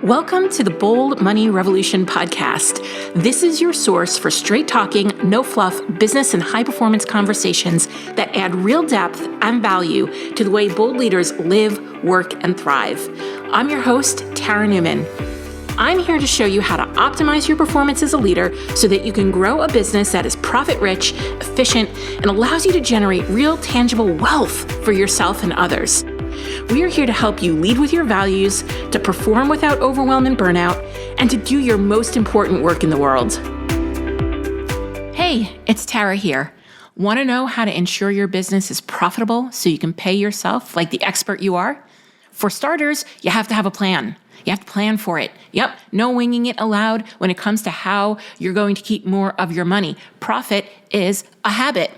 Welcome to the Bold Money Revolution podcast. This is your source for straight talking, no fluff, business and high performance conversations that add real depth and value to the way bold leaders live, work, and thrive. I'm your host, Tara Newman. I'm here to show you how to optimize your performance as a leader so that you can grow a business that is profit-rich, efficient, and allows you to generate real, tangible wealth for yourself and others. We are here to help you lead with your values, to perform without overwhelm and burnout, and to do your most important work in the world. Hey, it's Tara here. Want to know how to ensure your business is profitable so you can pay yourself like the expert you are? For starters, you have to have a plan. You have to plan for it. Yep, no winging it allowed when it comes to how you're going to keep more of your money. Profit is a habit.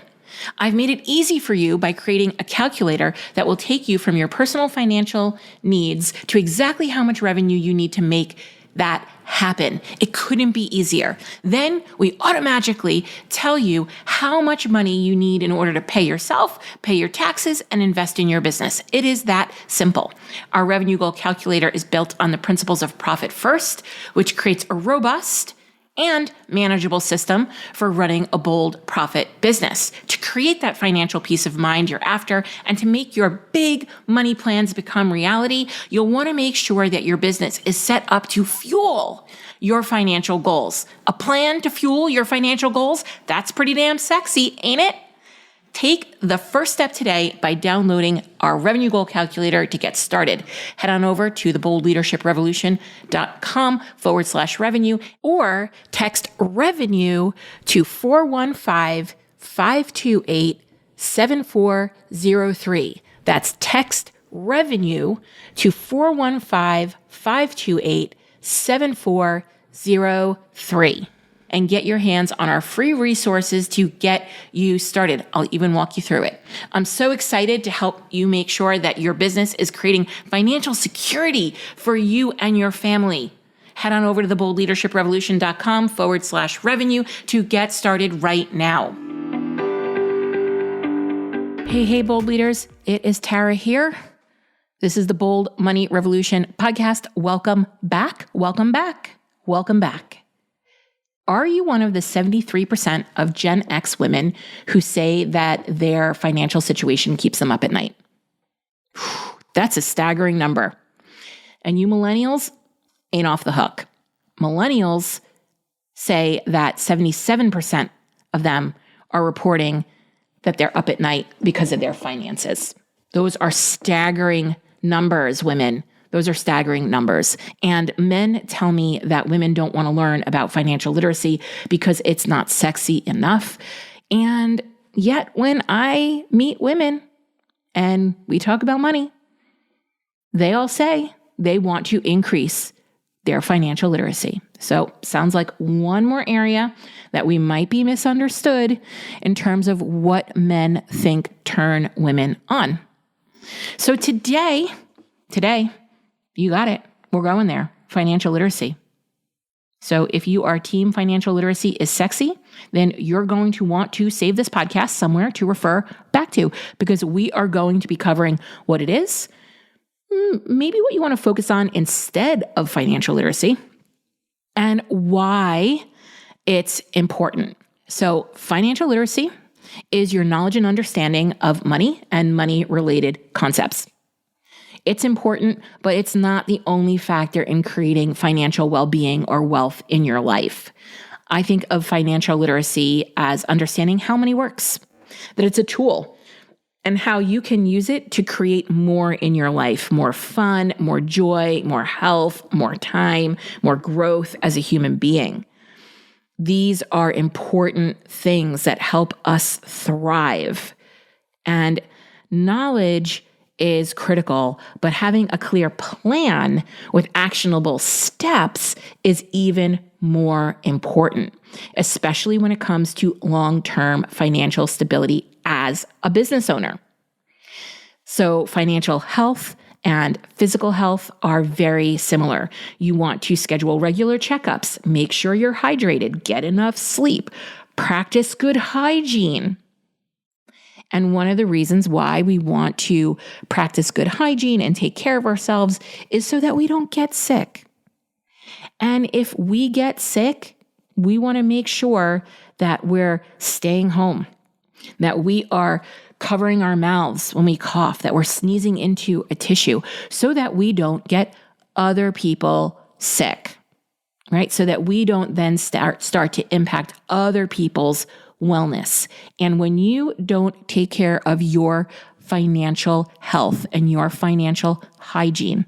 I've made it easy for you by creating a calculator that will take you from your personal financial needs to exactly how much revenue you need to make that happen. It couldn't be easier. Then we automatically tell you how much money you need in order to pay yourself, pay your taxes, and invest in your business. It is that simple. Our revenue goal calculator is built on the principles of profit first, which creates a robust and manageable system for running a bold profit business. To create that financial peace of mind you're after and to make your big money plans become reality, you'll want to make sure that your business is set up to fuel your financial goals. A plan to fuel your financial goals? That's pretty damn sexy, ain't it? Take the first step today by downloading our revenue goal calculator to get started. Head on over to theboldleadershiprevolution.com/revenue or text revenue to 415-528-7403. That's text revenue to 415-528-7403. And get your hands on our free resources to get you started. I'll even walk you through it. I'm so excited to help you make sure that your business is creating financial security for you and your family. Head on over to theboldleadershiprevolution.com/revenue to get started right now. Hey, bold leaders. It is Tara here. This is the Bold Money Revolution podcast. Welcome back. Welcome back. Welcome back. Are you one of the 73% of Gen X women who say that their financial situation keeps them up at night? That's a staggering number. And you millennials ain't off the hook. Millennials say that 77% of them are reporting that they're up at night because of their finances. Those are staggering numbers, women. Those are staggering numbers. And men tell me that women don't want to learn about financial literacy because it's not sexy enough. And yet when I meet women and we talk about money, they all say they want to increase their financial literacy. So sounds like one more area that we might be misunderstood in terms of what men think turn women on. So today, you got it. We're going there. Financial literacy. So if you are team financial literacy is sexy, then you're going to want to save this podcast somewhere to refer back to because we are going to be covering what it is, maybe what you want to focus on instead of financial literacy, and why it's important. So financial literacy is your knowledge and understanding of money and money-related concepts. It's important, but it's not the only factor in creating financial well-being or wealth in your life. I think of financial literacy as understanding how money works, that it's a tool, and how you can use it to create more in your life, more fun, more joy, more health, more time, more growth as a human being. These are important things that help us thrive. And knowledge is critical, but having a clear plan with actionable steps is even more important, especially when it comes to long-term financial stability as a business owner. So financial health and physical health are very similar. You want to schedule regular checkups, make sure you're hydrated, get enough sleep, practice good hygiene. And one of the reasons why we want to practice good hygiene and take care of ourselves is so that we don't get sick. And if we get sick, we want to make sure that we're staying home, that we are covering our mouths when we cough, that we're sneezing into a tissue so that we don't get other people sick, right? So that we don't then start to impact other people's wellness. And when you don't take care of your financial health and your financial hygiene,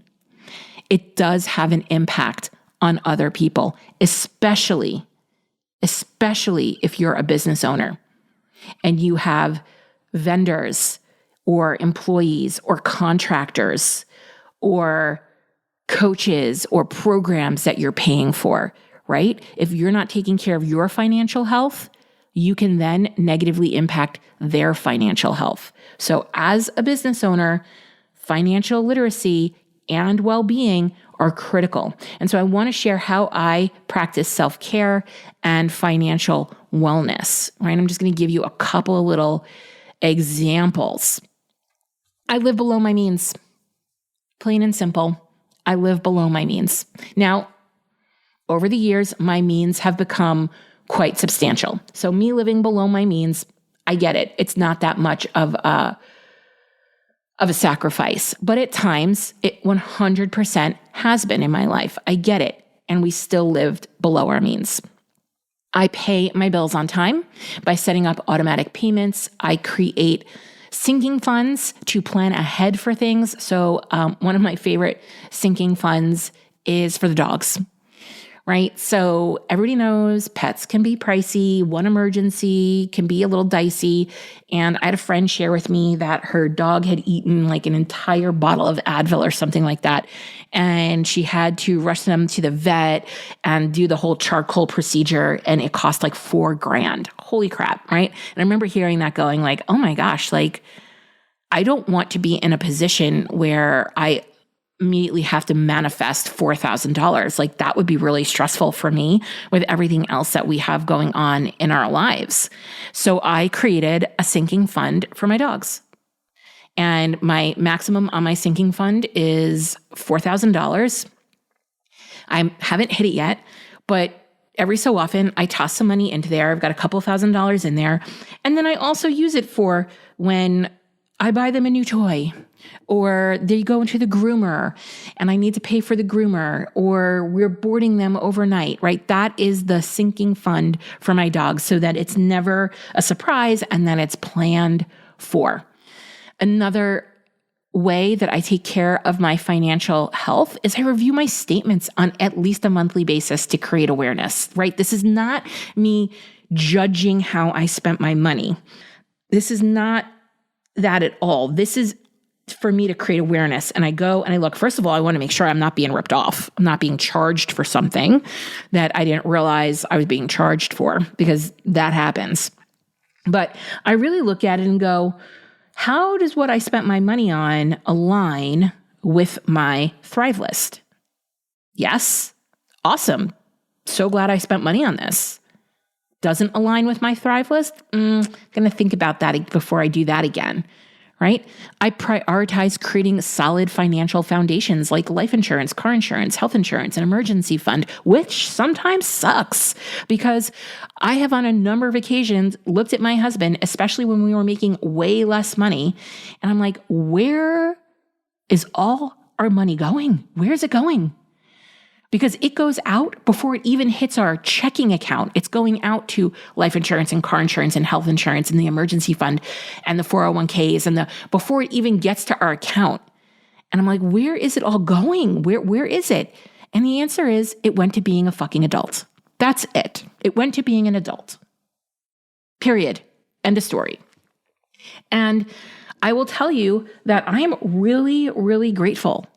it does have an impact on other people, especially if you're a business owner and you have vendors or employees or contractors or coaches or programs that you're paying for, right? If you're not taking care of your financial health, you can then negatively impact their financial health. So as a business owner, financial literacy and well-being are critical. And so I want to share how I practice self-care and financial wellness, right? I'm just going to give you a couple of little examples. I live below my means. Plain and simple. I live below my means. Now, over the years, my means have become quite substantial. So me living below my means, I get it. It's not that much of a sacrifice, but at times it 100% has been in my life. I get it. And we still lived below our means. I pay my bills on time by setting up automatic payments. I create sinking funds to plan ahead for things. So one of my favorite sinking funds is for the dogs, right? So everybody knows pets can be pricey. One emergency can be a little dicey. And I had a friend share with me that her dog had eaten like an entire bottle of Advil or something like that. And she had to rush them to the vet and do the whole charcoal procedure. And it cost like $4,000. Holy crap, right? And I remember hearing that going like, oh my gosh, like I don't want to be in a position where I immediately have to manifest $4,000. Like that would be really stressful for me with everything else that we have going on in our lives. So I created a sinking fund for my dogs. And my maximum on my sinking fund is $4,000. I haven't hit it yet, but every so often I toss some money into there. I've got a couple $1,000s in there. And then I also use it for when I buy them a new toy, or they go into the groomer and I need to pay for the groomer, or we're boarding them overnight, right? That is the sinking fund for my dogs so that it's never a surprise and that it's planned for. Another way that I take care of my financial health is I review my statements on at least a monthly basis to create awareness, right? This is not me judging how I spent my money. This is not that at all. This is for me to create awareness. And I go and I look, first of all, I want to make sure I'm not being ripped off. I'm not being charged for something that I didn't realize I was being charged for, because that happens. But I really look at it and go, how does what I spent my money on align with my Thrive list? Yes. Awesome. So glad I spent money on this. Doesn't align with my Thrive list? Going to think about that before I do that again, right? I prioritize creating solid financial foundations like life insurance, car insurance, health insurance, an emergency fund, which sometimes sucks because I have on a number of occasions looked at my husband, especially when we were making way less money, and I'm like, where is all our money going? Where's it going? Because it goes out before it even hits our checking account. It's going out to life insurance and car insurance and health insurance and the emergency fund and the 401ks and before it even gets to our account. And I'm like, where is it all going? Where is it? And the answer is it went to being a fucking adult. That's it. It went to being an adult. Period. End of story. And I will tell you that I am really, really grateful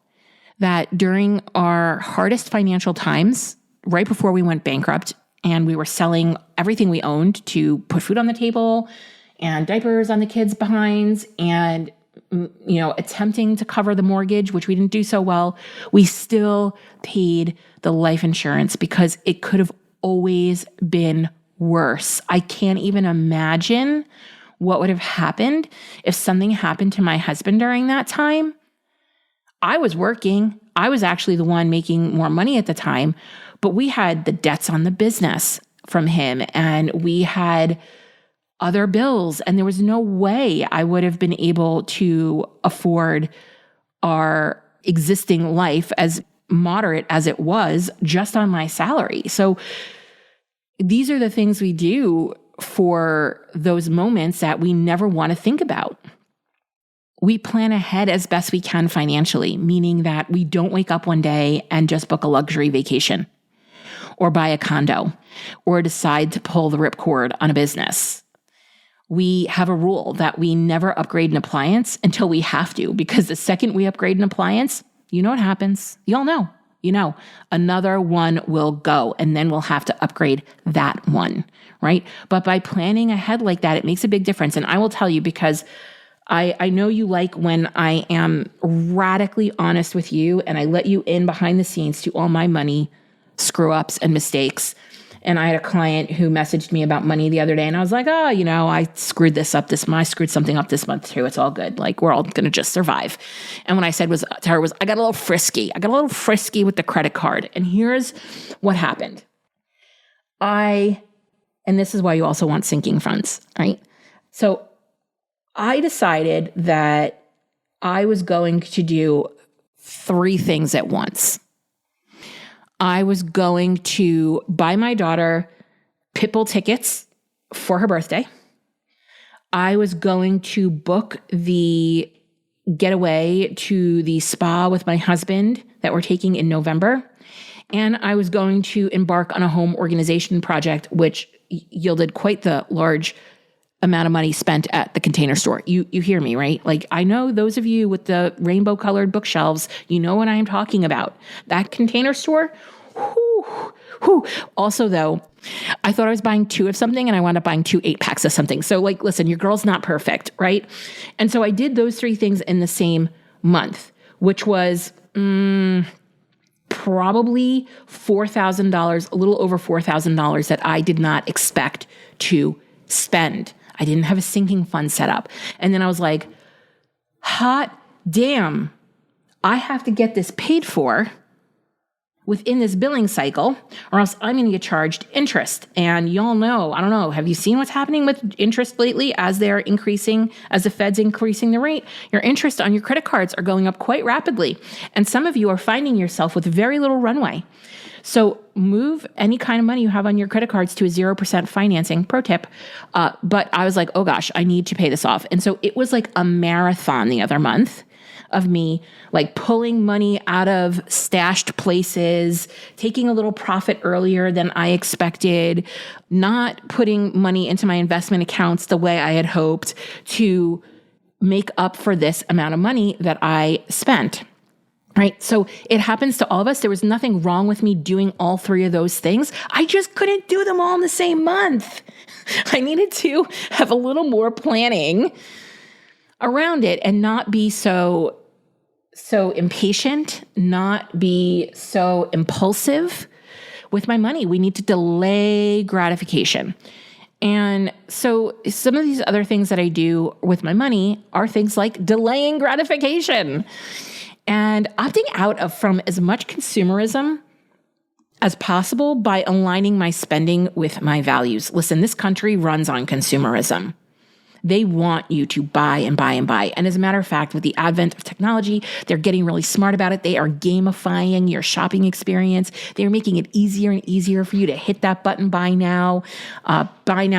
that during our hardest financial times, right before we went bankrupt and we were selling everything we owned to put food on the table and diapers on the kids' behinds and, attempting to cover the mortgage, which we didn't do so well, we still paid the life insurance because it could have always been worse. I can't even imagine what would have happened if something happened to my husband during that time. I was working. I was actually the one making more money at the time, but we had the debts on the business from him, and we had other bills, and there was no way I would have been able to afford our existing life, as moderate as it was, just on my salary. So these are the things we do for those moments that we never want to think about. We plan ahead as best we can financially, meaning that we don't wake up one day and just book a luxury vacation or buy a condo or decide to pull the ripcord on a business. We have a rule that we never upgrade an appliance until we have to, because the second we upgrade an appliance, you know what happens. You all know. Another one will go, and then we'll have to upgrade that one, right? But by planning ahead like that, it makes a big difference. And I will tell you, because I know you like when I am radically honest with you and I let you in behind the scenes to all my money screw-ups and mistakes. And I had a client who messaged me about money the other day, and I was like, I screwed this up this month. I screwed something up this month too. It's all good. Like, we're all going to just survive. And what I said to her was, I got a little frisky. I got a little frisky with the credit card. And here's what happened. And this is why you also want sinking funds, right? So I decided that I was going to do 3 things at once. I was going to buy my daughter Pitbull tickets for her birthday. I was going to book the getaway to the spa with my husband that we're taking in November. And I was going to embark on a home organization project, which yielded quite the large amount of money spent at the Container Store. You hear me, right? Like, I know those of you with the rainbow colored bookshelves, you know what I am talking about. That Container Store, whew. Also though, I thought I was buying 2 of something and I wound up buying 2 8-packs of something. So like, listen, your girl's not perfect, right? And so I did those 3 things in the same month, which was probably $4,000, a little over $4,000 that I did not expect to spend. I didn't have a sinking fund set up. And then I was like, hot damn, I have to get this paid for within this billing cycle, or else I'm going to get charged interest. And y'all know, I don't know, have you seen what's happening with interest lately as they're increasing, as the Fed's increasing the rate? Your interest on your credit cards are going up quite rapidly. And some of you are finding yourself with very little runway. So move any kind of money you have on your credit cards to a 0% financing, pro tip. But I was like, oh gosh, I need to pay this off. And so it was like a marathon the other month of me like pulling money out of stashed places, taking a little profit earlier than I expected, not putting money into my investment accounts the way I had hoped to make up for this amount of money that I spent. Right? So it happens to all of us. There was nothing wrong with me doing all 3 of those things. I just couldn't do them all in the same month. I needed to have a little more planning around it and not be so impatient, not be so impulsive with my money. We need to delay gratification. And so some of these other things that I do with my money are things like delaying gratification and opting out from as much consumerism as possible by aligning my spending with my values. Listen, this country runs on consumerism. They want you to buy and buy and buy. And as a matter of fact, with the advent of technology, they're getting really smart about it. They are gamifying your shopping experience. They're making it easier and easier for you to hit that button, buy now,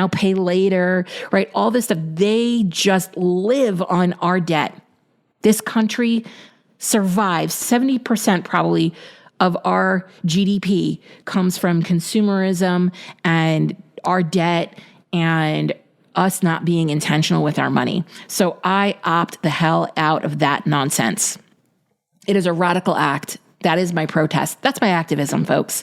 pay later, right? All this stuff. They just live on our debt. This country survives. 70% probably of our GDP comes from consumerism and our debt and us not being intentional with our money. So I opt the hell out of that nonsense. It is a radical act. That is my protest. That's my activism, folks.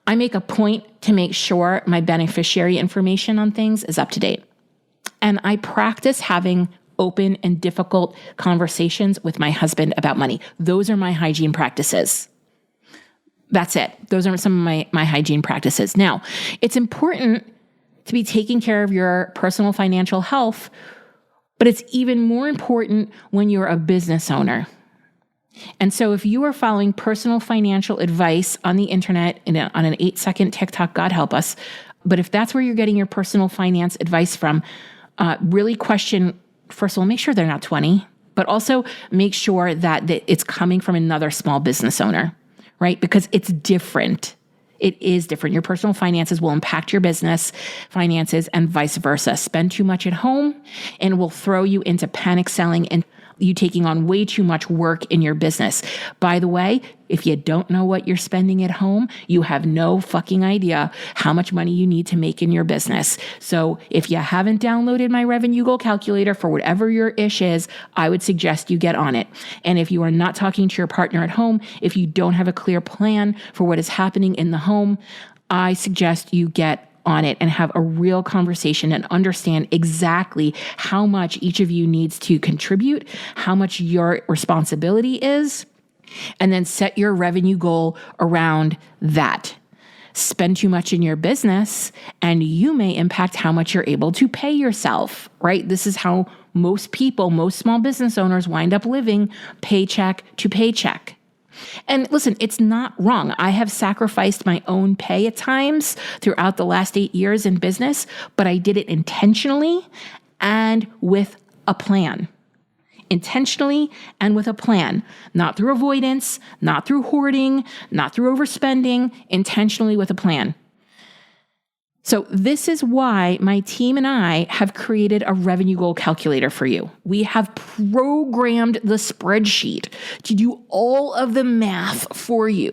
I make a point to make sure my beneficiary information on things is up to date. And I practice having open and difficult conversations with my husband about money. Those are my hygiene practices. That's it. Those are some of my hygiene practices. Now, it's important to be taking care of your personal financial health, but it's even more important when you're a business owner. And so if you are following personal financial advice on the internet on an 8-second TikTok, God help us. But if that's where you're getting your personal finance advice from, really question, first of all, make sure they're not 20, but also make sure that it's coming from another small business owner, right? Because it's different. It is different. Your personal finances will impact your business finances and vice versa. Spend too much at home and it will throw you into panic selling and you taking on way too much work in your business. By the way, if you don't know what you're spending at home, you have no fucking idea how much money you need to make in your business. So if you haven't downloaded my revenue goal calculator for whatever your ish is, I would suggest you get on it. And if you are not talking to your partner at home, if you don't have a clear plan for what is happening in the home, I suggest you get on it and have a real conversation and understand exactly how much each of you needs to contribute, how much your responsibility is, and then set your revenue goal around that. Spend too much in your business and you may impact how much you're able to pay yourself, right? This is how most people, most small business owners wind up living paycheck to paycheck. And listen, it's not wrong. I have sacrificed my own pay at times throughout the last 8 years in business, but I did it intentionally and with a plan. Intentionally and with a plan, not through avoidance, not through hoarding, not through overspending, intentionally with a plan. So this is why my team and I have created a revenue goal calculator for you. We have programmed the spreadsheet to do all of the math for you.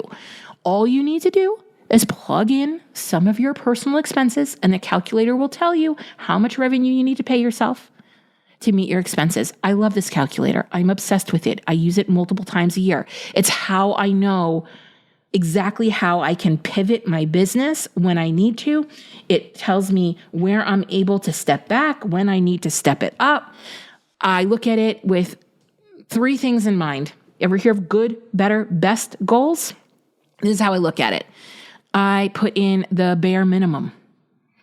All you need to do is plug in some of your personal expenses and the calculator will tell you how much revenue you need to pay yourself to meet your expenses. I love this calculator. I'm obsessed with it. I use it multiple times a year. It's how I know exactly how I can pivot my business when I need to. It tells me where I'm able to step back, when I need to step it up. I look at it with 3 things in mind. Ever hear of good, better, best goals? This is how I look at it. I put in the bare minimum.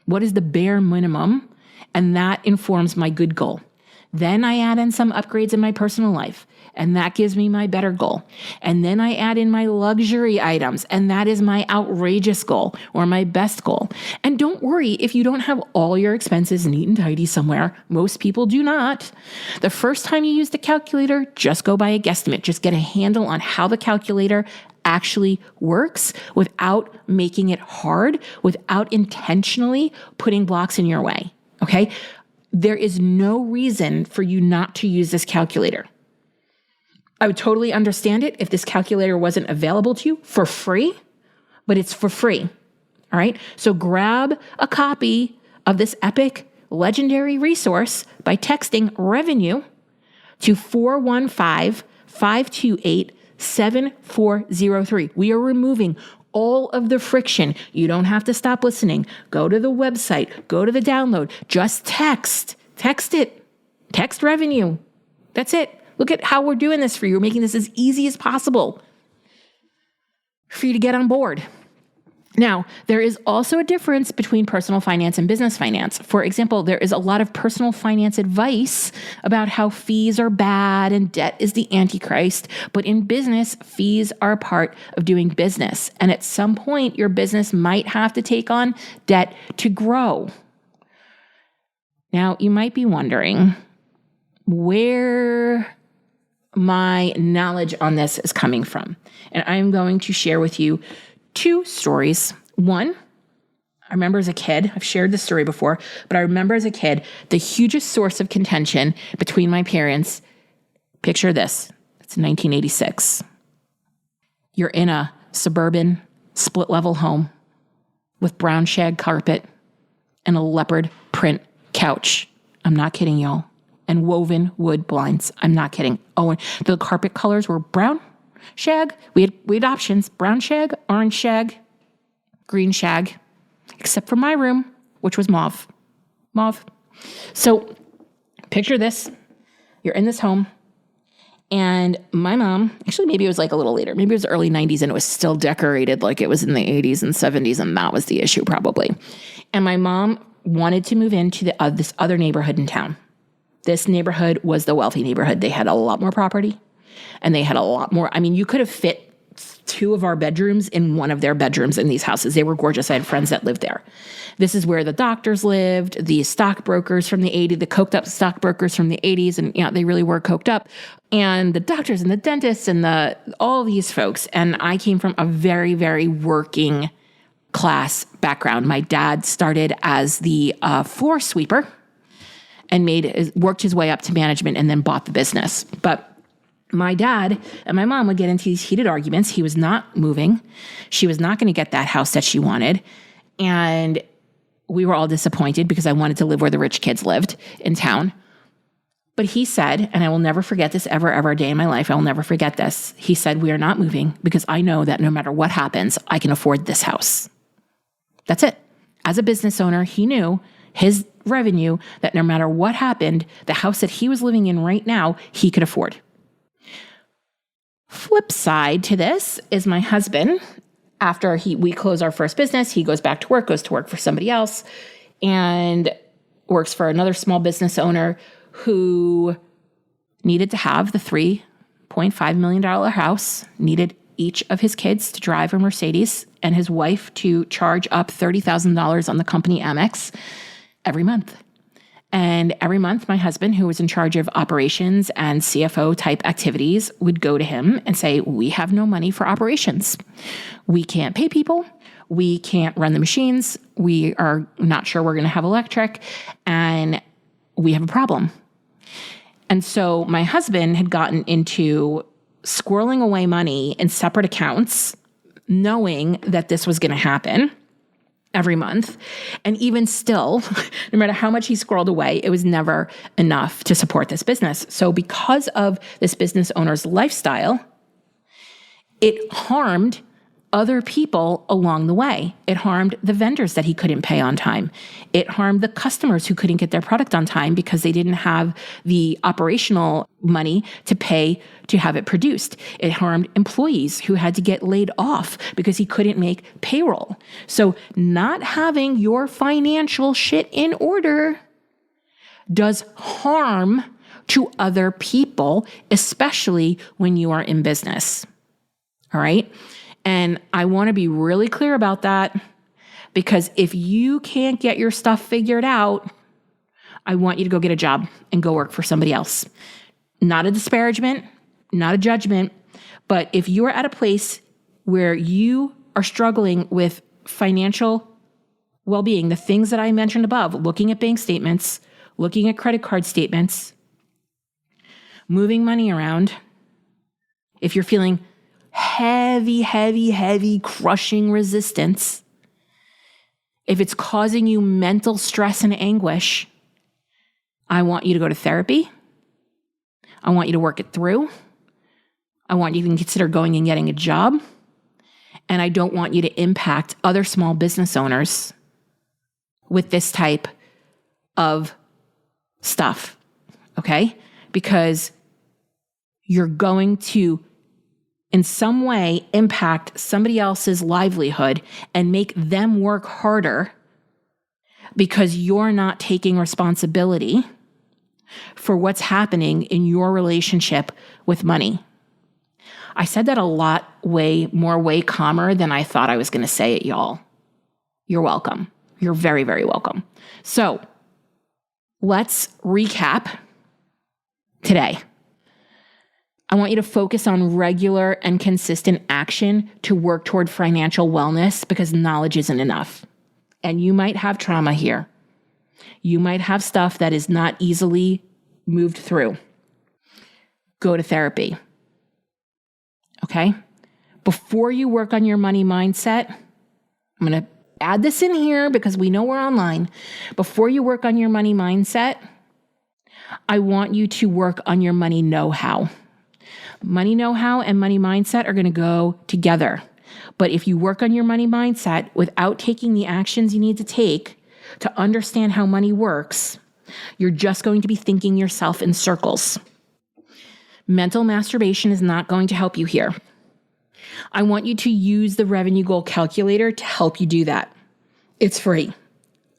What is the bare minimum? And that informs my good goal. Then I add in some upgrades in my personal life, and that gives me my better goal. And then I add in my luxury items, and that is my outrageous goal or my best goal. And don't worry if you don't have all your expenses neat and tidy somewhere. Most people do not. The first time you use the calculator, just go by a guesstimate. Just get a handle on how the calculator actually works without making it hard, without intentionally putting blocks in your way. Okay? There is no reason for you not to use this calculator. I would totally understand it if this calculator wasn't available to you for free, but it's for free. All right. So grab a copy of this epic legendary resource by texting revenue to 415-528-7403. We are removing all of the friction. You don't have to stop listening. Go to the website, go to the download, just text it, text revenue. That's it. Look at how we're doing this for you. We're making this as easy as possible for you to get on board. Now, there is also a difference between personal finance and business finance. For example, there is a lot of personal finance advice about how fees are bad and debt is the antichrist. But in business, fees are a part of doing business. And at some point, your business might have to take on debt to grow. Now, you might be wondering where my knowledge on this is coming from. And I'm going to share with you 2 stories. One, I remember as a kid, I've shared this story before, but I remember as a kid, the hugest source of contention between my parents. Picture this. It's 1986. You're in a suburban split level home with brown shag carpet and a leopard print couch. I'm not kidding, y'all. And woven wood blinds. I'm not kidding. Oh, and the carpet colors were brown shag. We had options: brown shag, orange shag, green shag, except for my room, which was mauve. So picture this. You're in this home, and my mom, actually maybe it was like a little later, maybe it was early 90s and it was still decorated like it was in the 80s and 70s, and that was the issue probably. And my mom wanted to move into this other neighborhood in town. This neighborhood was the wealthy neighborhood. They had a lot more property. and they had a lot more. I mean, you could have fit 2 of our bedrooms in one of their bedrooms in these houses. They were gorgeous. I had friends that lived there. This is where the doctors lived, the stockbrokers from the 80s, the coked up stockbrokers from the 80s. And they really were coked up. And the doctors and the dentists and all these folks. And I came from a very, very working class background. My dad started as the floor sweeper and worked his way up to management and then bought the business. But my dad and my mom would get into these heated arguments. He was not moving. She was not going to get that house that she wanted. And we were all disappointed because I wanted to live where the rich kids lived in town. But he said, and I will never forget this ever a day in my life. I will never forget this. He said, we are not moving because I know that no matter what happens, I can afford this house. That's it. As a business owner, he knew his revenue that no matter what happened, the house that he was living in right now, he could afford. Flip side to this is my husband. After we close our first business, he goes to work for somebody else, and works for another small business owner who needed to have the $3.5 million house, needed each of his kids to drive a Mercedes, and his wife to charge up $30,000 on the company Amex every month. And every month, my husband, who was in charge of operations and CFO type activities, would go to him and say, we have no money for operations. We can't pay people. We can't run the machines. We are not sure we're going to have electric. And we have a problem. And so my husband had gotten into squirreling away money in separate accounts, knowing that this was going to happen every month. And even still, no matter how much he squirreled away, it was never enough to support this business. So because of this business owner's lifestyle, it harmed other people along the way. It harmed the vendors that he couldn't pay on time. It harmed the customers who couldn't get their product on time because they didn't have the operational money to pay to have it produced. It harmed employees who had to get laid off because he couldn't make payroll. So not having your financial shit in order does harm to other people, especially when you are in business. All right? And I want to be really clear about that, because if you can't get your stuff figured out, I want you to go get a job and go work for somebody else. Not a disparagement, not a judgment, but if you are at a place where you are struggling with financial well-being, the things that I mentioned above, looking at bank statements, looking at credit card statements, moving money around, if you're feeling heavy, crushing resistance, if it's causing you mental stress and anguish, I want you to go to therapy. I want you to work it through. I want you to consider going and getting a job. And I don't want you to impact other small business owners with this type of stuff, okay? Because you're going to in some way impact somebody else's livelihood and make them work harder because you're not taking responsibility for what's happening in your relationship with money. I said that a lot, way calmer than I thought I was going to say it, y'all. You're welcome. You're very, very welcome. So let's recap today. I want you to focus on regular and consistent action to work toward financial wellness, because knowledge isn't enough. And you might have trauma here. You might have stuff that is not easily moved through. Go to therapy. Okay? Before you work on your money mindset, I'm going to add this in here because we know we're online. Before you work on your money mindset, I want you to work on your money know-how. Money know-how and money mindset are going to go together. But if you work on your money mindset without taking the actions you need to take to understand how money works, you're just going to be thinking yourself in circles. Mental masturbation is not going to help you here. I want you to use the revenue goal calculator to help you do that. It's free.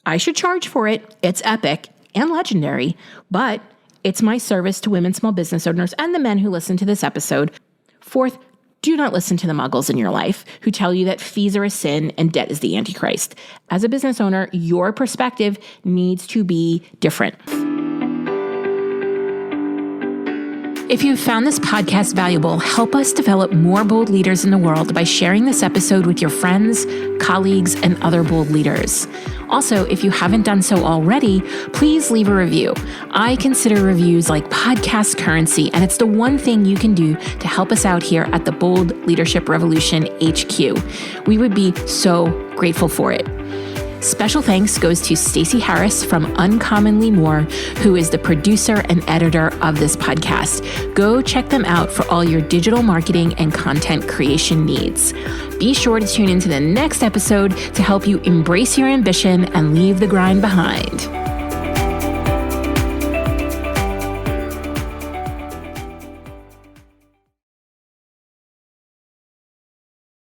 I should charge for it. It's epic and legendary, but It's my service to women small business owners and the men who listen to this episode. Fourth, do not listen to the muggles in your life who tell you that fees are a sin and debt is the Antichrist. As a business owner, your perspective needs to be different. If you found this podcast valuable, help us develop more bold leaders in the world by sharing this episode with your friends, colleagues, and other bold leaders. Also, if you haven't done so already, please leave a review. I consider reviews like podcast currency, and it's the one thing you can do to help us out here at the Bold Leadership Revolution HQ. We would be so grateful for it. Special thanks goes to Stacey Harris from Uncommonly More, who is the producer and editor of this podcast. Go check them out for all your digital marketing and content creation needs. Be sure to tune into the next episode to help you embrace your ambition and leave the grind behind.